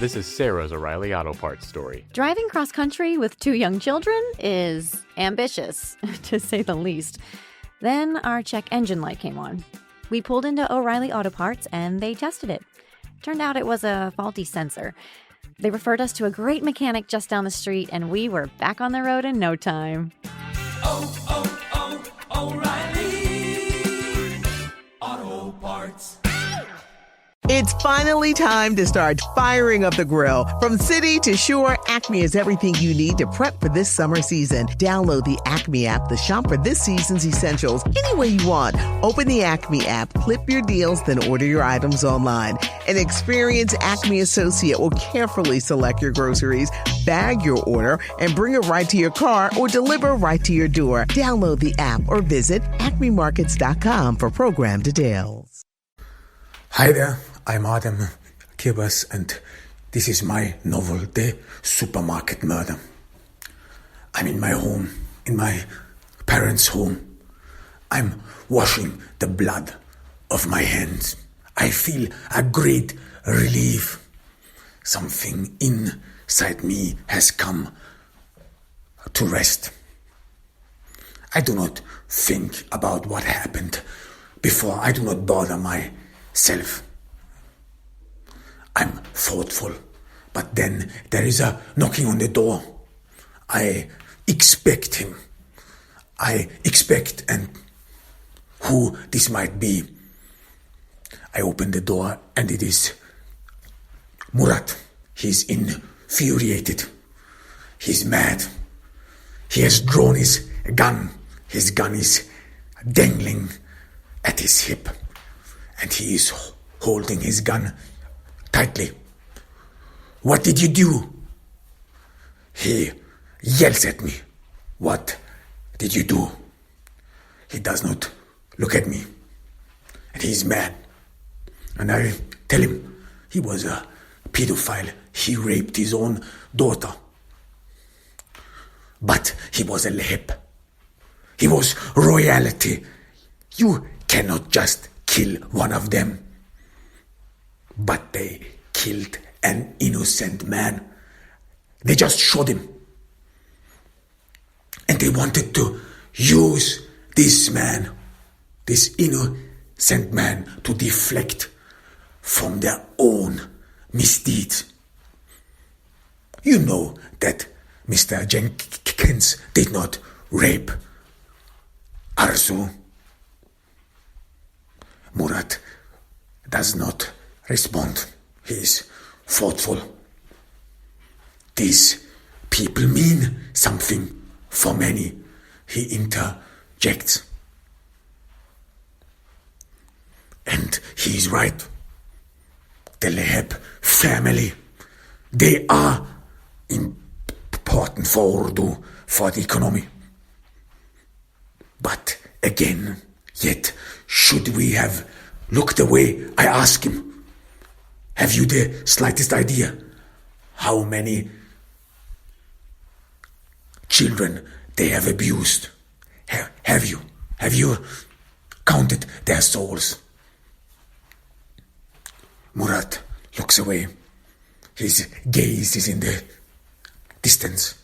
This is Sarah's O'Reilly Auto Parts story. Driving cross-country with 2 young children is ambitious, to say the least. Then our check engine light came on. We pulled into O'Reilly Auto Parts and they tested it. Turned out it was a faulty sensor. They referred us to a great mechanic just down the street and we were back on the road in no time. O'Reilly Auto Parts. It's finally time to start firing up the grill. From city to shore, Acme is everything you need to prep for this summer season. Download the Acme app to shop for this season's essentials any way you want. Open the Acme app, clip your deals, then order your items online. An experienced Acme associate will carefully select your groceries, bag your order, and bring it right to your car or deliver right to your door. Download the app or visit acmemarkets.com for program details. Hi there, I'm Adam Kibbers and this is my novel, The Supermarket Murder. I'm in my home, in my parents' home. I'm washing the blood off my hands. I feel a great relief. Something inside me has come to rest. I do not think about what happened before. I do not bother myself. I'm thoughtful, but then there is a knocking on the door. I expect him. I expect and who this might be. I open the door and it is Murat. He's infuriated. He's mad. He has drawn his gun. His gun is dangling at his hip and he is holding his gun tightly. What did you do? He yells at me. What did you do? He does not look at me. And he's mad. And I tell him he was a pedophile. He raped his own daughter. But he was a leheb. He was royalty. You cannot just kill one of them. But they killed an innocent man. They just shot him. And they wanted to use this man, this innocent man, to deflect from their own misdeeds. You know that Mr. Jenkins did not rape Arzu. Murat does not respond. He is thoughtful. These people mean something for many. He interjects. And he is right. The Leheb family, they are important for Ordu, for the economy. But again, yet, should we have looked away? I ask him, have you the slightest idea how many children they have abused? Have you counted their souls? Murat looks away. His gaze is in the distance.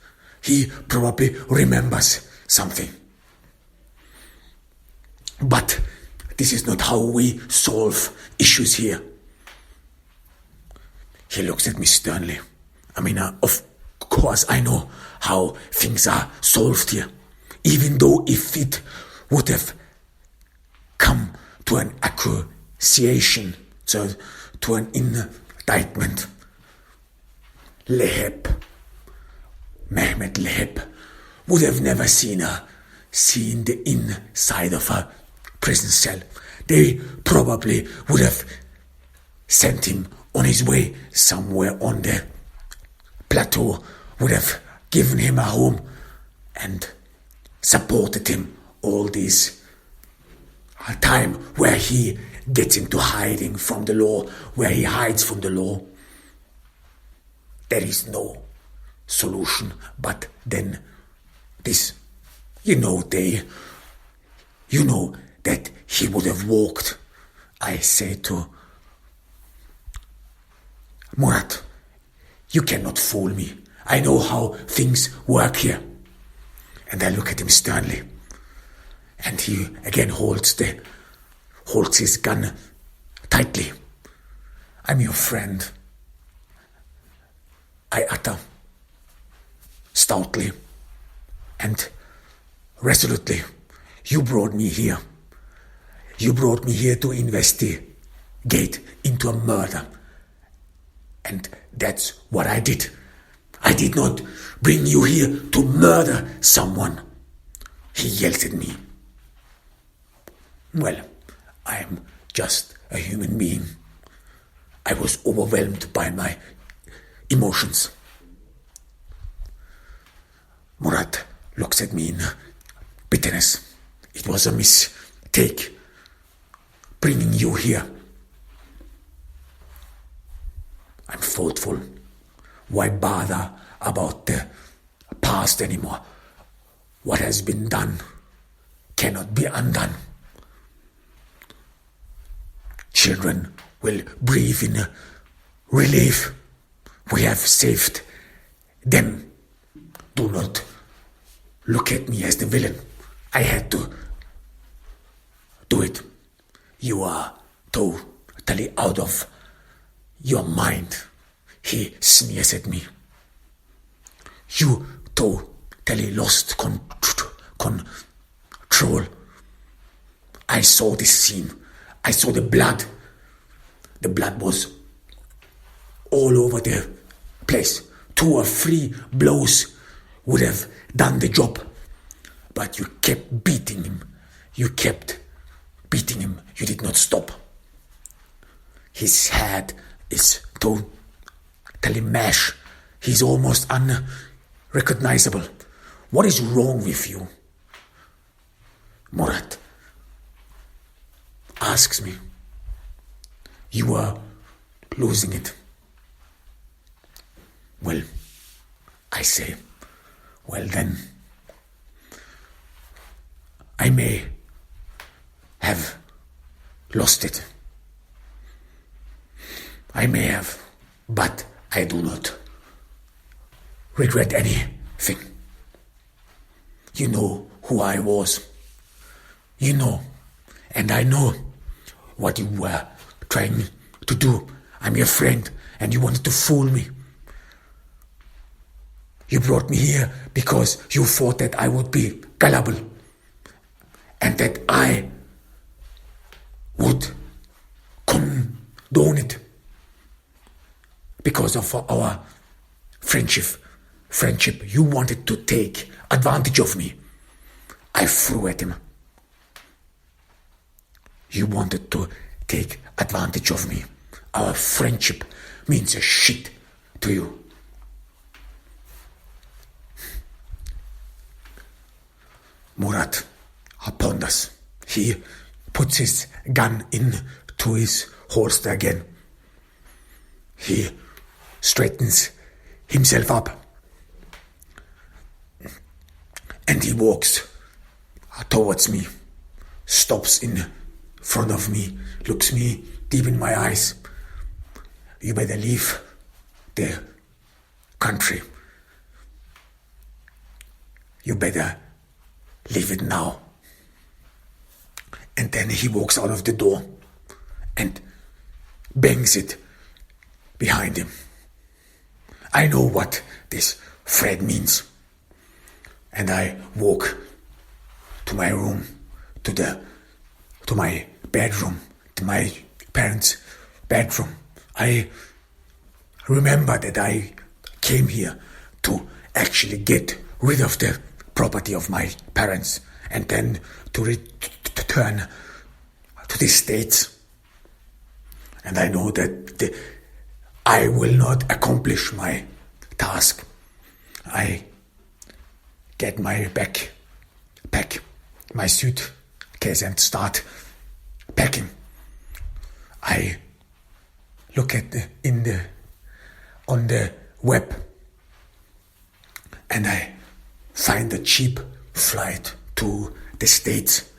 He probably remembers something. But this is not how we solve issues here. He looks at me sternly. Of course I know how things are solved here. Even though if it would have come to an accusation, so to an indictment, Mehmet Leheb, would have never seen the inside of a prison cell. They probably would have sent him on his way somewhere on the plateau, would have given him a home and supported him all this time where he gets into hiding from the law, where he hides from the law. There is no solution but then this. You know that he would have walked. I say to Murat, You cannot fool me. I know how things work here. And I look at him sternly. And he again holds his gun tightly. I'm your friend, I utter stoutly and resolutely. You brought me here. You brought me here to investigate into a murder. And that's what I did. I did not bring you here to murder someone. He yells at me. Well, I am just a human being. I was overwhelmed by my emotions. Murat looks at me in bitterness. It was a mistake bringing you here. I'm thoughtful. Why bother about the past anymore? What has been done cannot be undone. Children will breathe in relief. We have saved them. Do not look at me as the villain. I had to do it. You are totally out of your mind. He sneers at me. You totally lost control. I saw this scene. I saw the blood. The blood was all over the place. 2 or 3 blows would have done the job. But you kept beating him. You kept beating him. You did not stop. His head is totally mashed. He's almost unrecognizable. What is wrong with you? Murat asks me. You are losing it. Well, I say, well then, I may have lost it. I may have, but I do not regret anything. You know who I was. You know, and I know what you were trying to do. I'm your friend, and you wanted to fool me. You brought me here because you thought that I would be gullible and that I would condone it because of our friendship. You wanted to take advantage of me. I threw at him. You wanted to take advantage of me. Our friendship means a shit to you. Murat ponders. He puts his gun into his holster again. He straightens himself up. And he walks towards me, stops in front of me, looks me deep in my eyes. You better leave the country. You better leave it now. And then he walks out of the door and bangs it behind him. I know what this threat means. And I walk to my room, to my bedroom, to my parents' bedroom. I remember that I came here to actually get rid of the property of my parents and then to return to the States. And I know that I will not accomplish my task. I get my pack my suitcase and start packing. I look at on the web and I find a cheap flight to the States,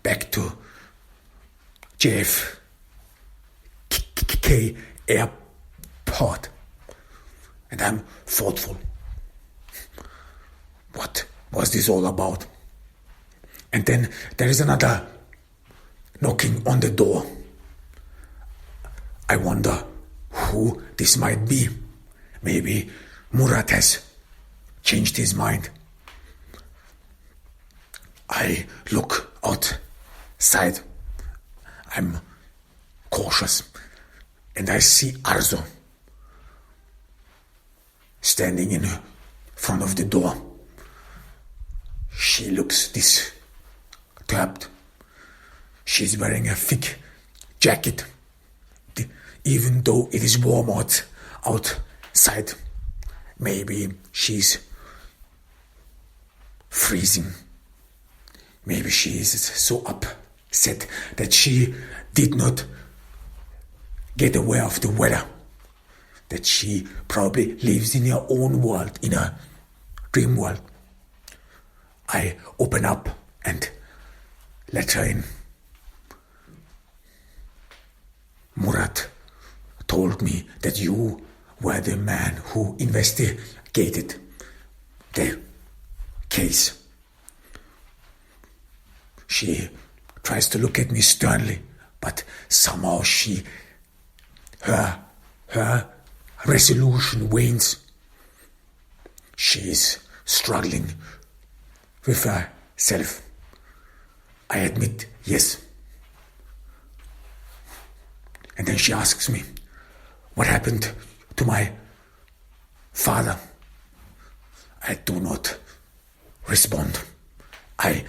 back to JFK airport. And I'm thoughtful. What was this all about? And then there is another knocking on the door. I wonder who this might be. Maybe Murat has changed his mind. I look outside. I'm cautious. And I see Arzo standing in front of the door. She looks disturbed. She's wearing a thick jacket, even though it is warm outside. Maybe she's freezing. Maybe she is so upset that she did not get aware of the weather, that she probably lives in her own world, in a dream world. I open up and let her in. Murat told me that you were the man who investigated the case. She tries to look at me sternly, but somehow her resolution wanes. She is struggling with herself. I admit, yes. And then she asks me, what happened to my father? I do not respond. I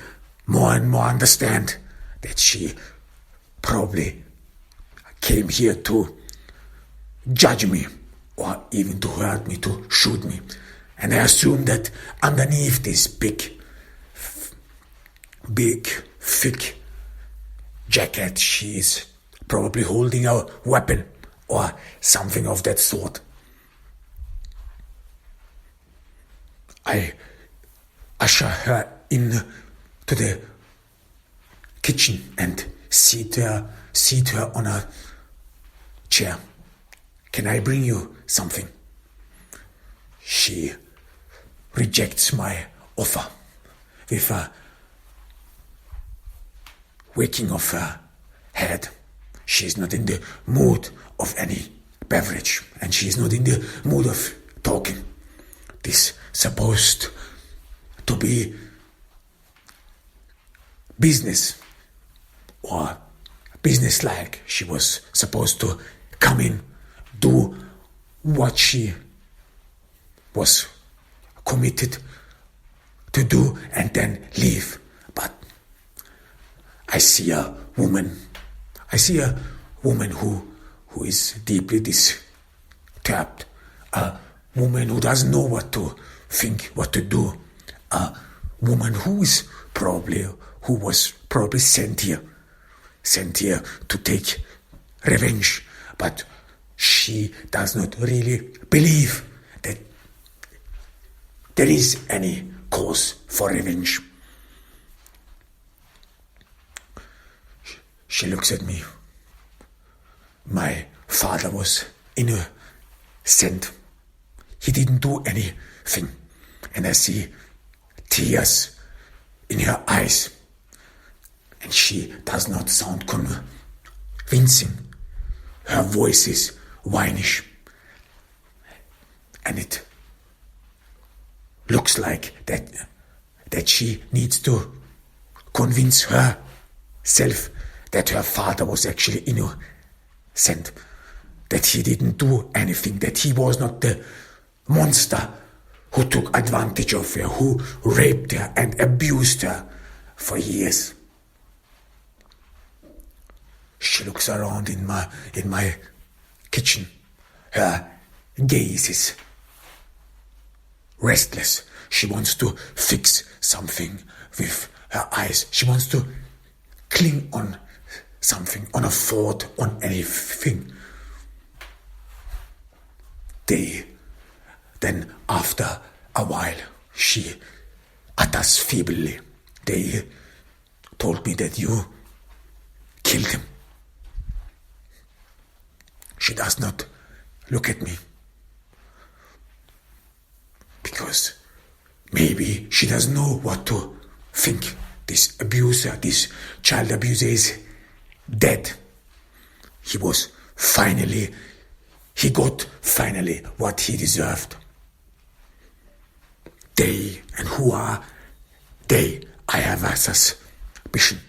more and more understand that she probably came here to judge me, or even to hurt me, to shoot me. And I assume that underneath this big, thick jacket, she is probably holding a weapon or something of that sort. I usher her in to the kitchen and seat her on a chair. Can I bring you something? She rejects my offer with a waking of her head. She's not in the mood of any beverage, and she's not in the mood of talking. This supposed to be business or business-like. She was supposed to come in, do what she was committed to do, and then leave. But I see a woman who is deeply disturbed, a woman who doesn't know what to think, what to do, a woman who was probably sent here to take revenge, but she does not really believe that there is any cause for revenge. She looks at me. My father was innocent. He didn't do anything. And I see tears in her eyes. And she does not sound convincing. Her voice is whinish. And it looks like that she needs to convince herself that her father was actually innocent, that he didn't do anything, that he was not the monster who took advantage of her, who raped her and abused her for years. She looks around in my kitchen. Her gaze is restless. She wants to fix something with her eyes. She wants to cling on something, on a thought, on anything. Then after a while, she utters feebly, "They told me that you killed him." She does not look at me. because maybe she doesn't know what to think. This abuser, this child abuser is dead. He got finally what he deserved. And who are they? I have a suspicion.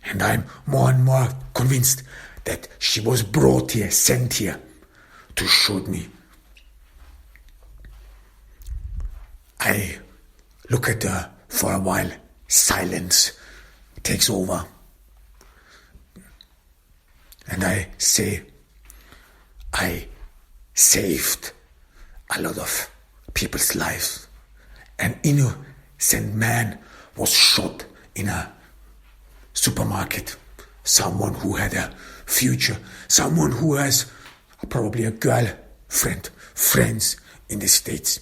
And I'm more and more convinced that she was brought here, sent here to shoot me. I look at her for a while. Silence takes over. And I say, I saved a lot of people's lives. An innocent man was shot in a supermarket. Someone who had a future. Someone who has probably a girlfriend, friends in the States.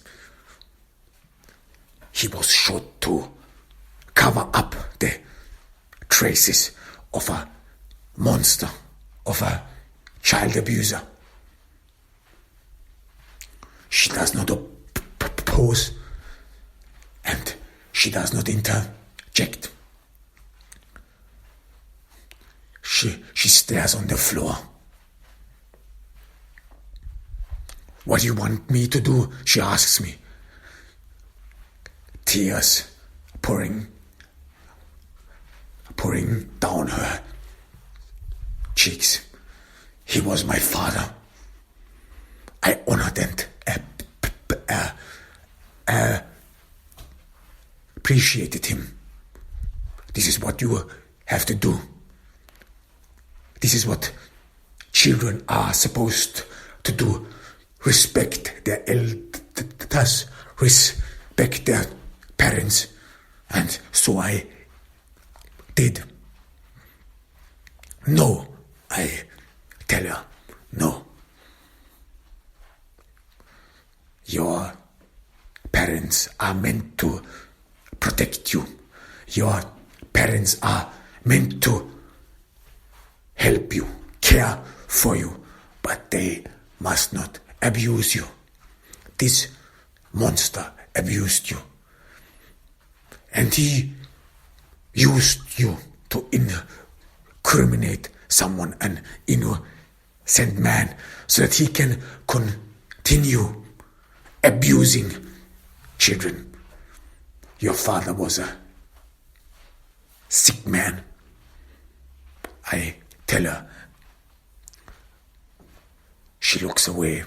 He was shot to cover up the traces of a monster, of a child abuser. She does not oppose and she does not interject. She stares on the floor. What do you want me to do? She asks me. Tears pouring down her cheeks. He was my father. I honored and appreciated him. This is what you have to do. This is what children are supposed to do. Respect their elders, respect their parents. And so I did. No, I tell her, no. Your parents are meant to protect you. Your parents are meant to help you, care for you, but they must not abuse you. This monster abused you. And he used you to incriminate someone, an innocent man, so that he can continue abusing children. Your father was a sick man. I tell her. She looks away.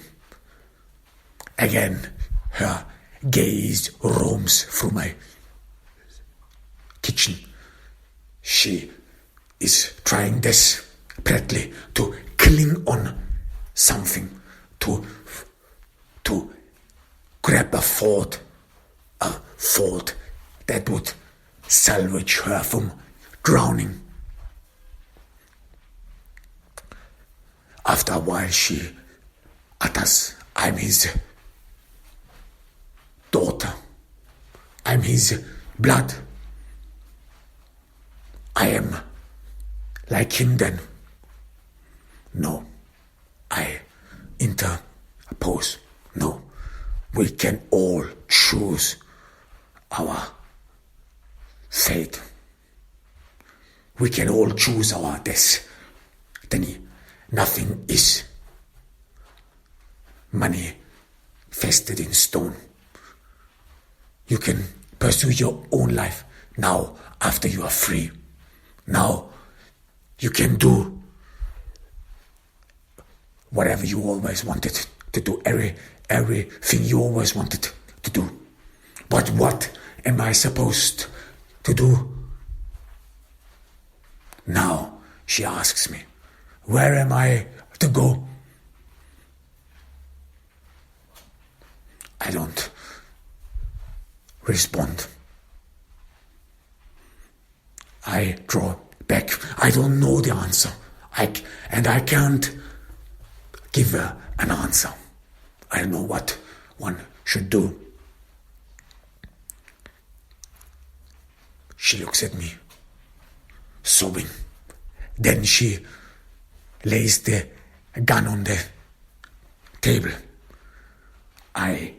Again, her gaze roams through my kitchen. She is trying desperately to cling on something, to grab a thought that would salvage her from drowning. After a while she utters, I'm his daughter. I'm his blood. I am like him then. No, I interpose. No, we can all choose our fate. We can all choose our destiny. Nothing is manifested in stone. You can pursue your own life now after you are free. Now you can do whatever you always wanted to do, everything you always wanted to do. But what am I supposed to do now? She asks me. Where am I to go? I don't respond. I draw back. I don't know the answer. I can't give her an answer. I don't know what one should do. She looks at me, sobbing. Then she lays the gun on the table. I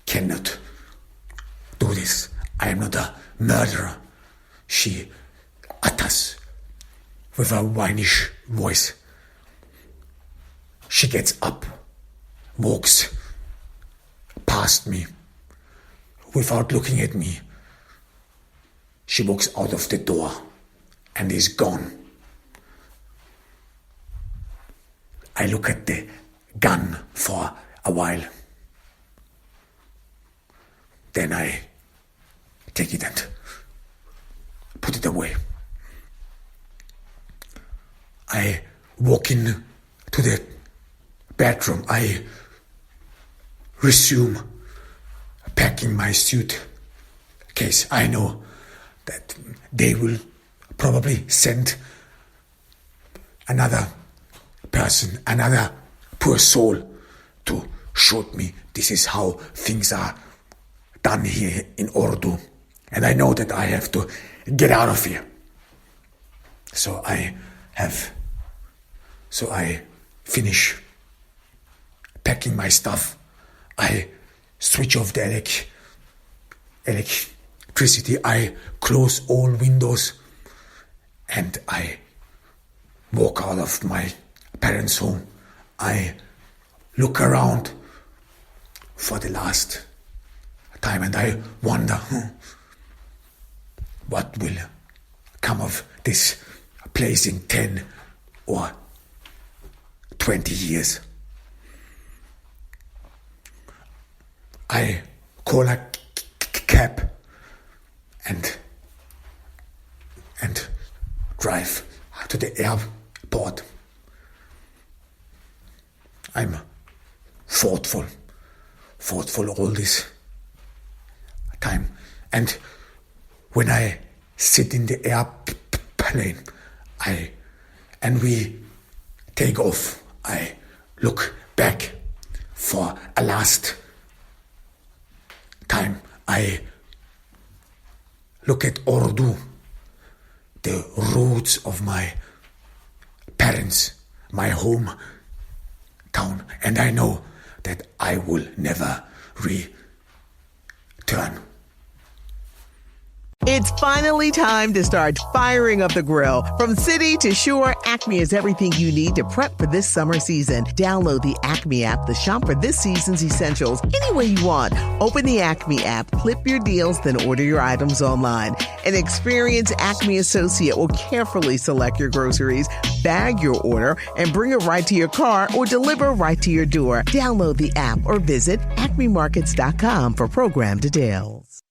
cannot do this. I am not a murderer, she utters with a whinish voice. She gets up, walks past me without looking at me. She walks out of the door and is gone. I look at the gun for a while. Then I take it and put it away. I walk in to the bedroom. I resume packing my suitcase. I know that they will probably send another person, another poor soul to shoot me. This is how things are done here in Ordu. And I know that I have to get out of here. So I finish packing my stuff. I switch off the electricity. I close all windows and I walk out of my parents' home. I look around for the last time and I wonder what will come of this place in 10 or 20 years. I call a cab and drive to the airport. I'm thoughtful all this time. And when I sit in the airplane, and we take off, I look back for a last time. I look at Ordu, the roots of my parents, my hometown, and I know that I will never return. It's finally time to start firing up the grill. From city to shore, Acme is everything you need to prep for this summer season. Download the Acme app to shop for this season's essentials any way you want. Open the Acme app, clip your deals, then order your items online. An experienced Acme associate will carefully select your groceries, bag your order, and bring it right to your car or deliver right to your door. Download the app or visit acmemarkets.com for program details.